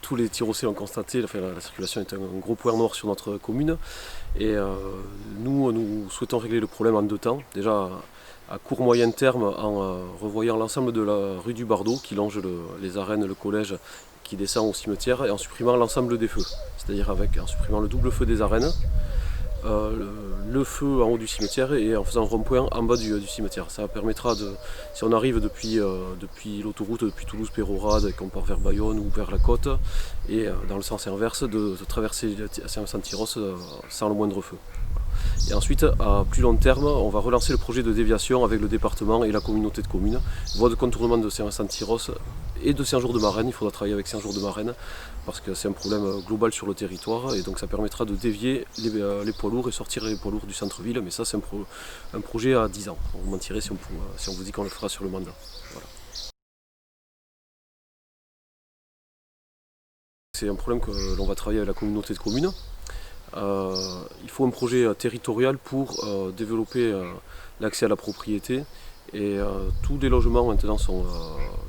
tous les Tyrossais l'ont constaté, la circulation est un gros point noir sur notre commune. Et nous souhaitons régler le problème en deux temps. Déjà à court moyen terme en revoyant l'ensemble de la rue du Bardo qui longe les arènes, le collège, qui descend au cimetière, et en supprimant l'ensemble des feux. C'est-à-dire en supprimant le double feu des arènes, le feu en haut du cimetière et en faisant un rond-point en bas du cimetière. Ça permettra, si on arrive depuis l'autoroute, depuis Toulouse-Pérorade et qu'on part vers Bayonne ou vers la côte, et dans le sens inverse, de traverser Saint-Tyros sans le moindre feu. Et ensuite, à plus long terme, on va relancer le projet de déviation avec le département et la communauté de communes. Voie de contournement de Saint-Tyros et de Saint-Jour-de-Marraine. Il faudra travailler avec Saint-Jour-de-Marraine parce que c'est un problème global sur le territoire, et donc ça permettra de dévier les poids lourds et sortir les poids lourds du centre-ville. Mais ça, c'est un projet à 10 ans. On mentirait si on vous dit qu'on le fera sur le mandat. Voilà. C'est un problème que l'on va travailler avec la communauté de communes. Il faut un projet territorial pour développer l'accès à la propriété, et tous les logements maintenant sont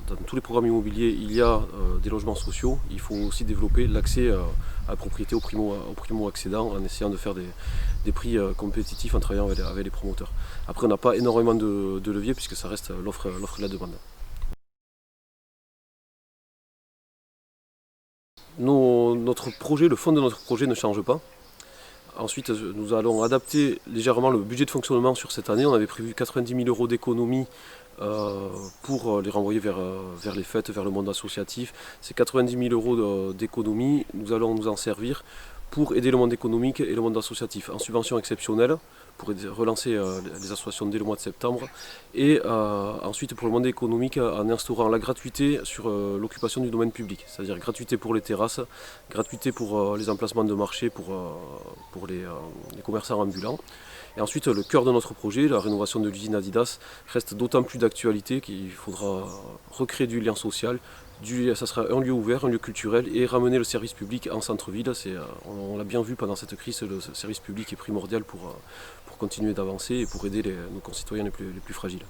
dans tous les programmes immobiliers. Il y a des logements sociaux. Il faut aussi développer l'accès à la propriété aux primo-accédants en essayant de faire des prix compétitifs en travaillant avec les promoteurs. Après, on n'a pas énormément de levier puisque ça reste l'offre et la demande. Le fond de notre projet ne change pas. Ensuite, nous allons adapter légèrement le budget de fonctionnement sur cette année. On avait prévu 90 000 € d'économies pour les renvoyer vers les fêtes, vers le monde associatif. Ces 90 000 € d'économies, nous allons nous en servir pour aider le monde économique et le monde associatif en subvention exceptionnelle, pour relancer les associations dès le mois de septembre, et ensuite pour le monde économique en instaurant la gratuité sur l'occupation du domaine public, c'est-à-dire gratuité pour les terrasses, gratuité pour les emplacements de marché pour les commerçants ambulants. Et ensuite, le cœur de notre projet, la rénovation de l'usine Adidas, reste d'autant plus d'actualité qu'il faudra recréer du lien social. Ça sera un lieu ouvert, un lieu culturel, et ramener le service public en centre-ville. On l'a bien vu pendant cette crise, le service public est primordial pour continuer d'avancer et pour aider nos concitoyens les plus fragiles.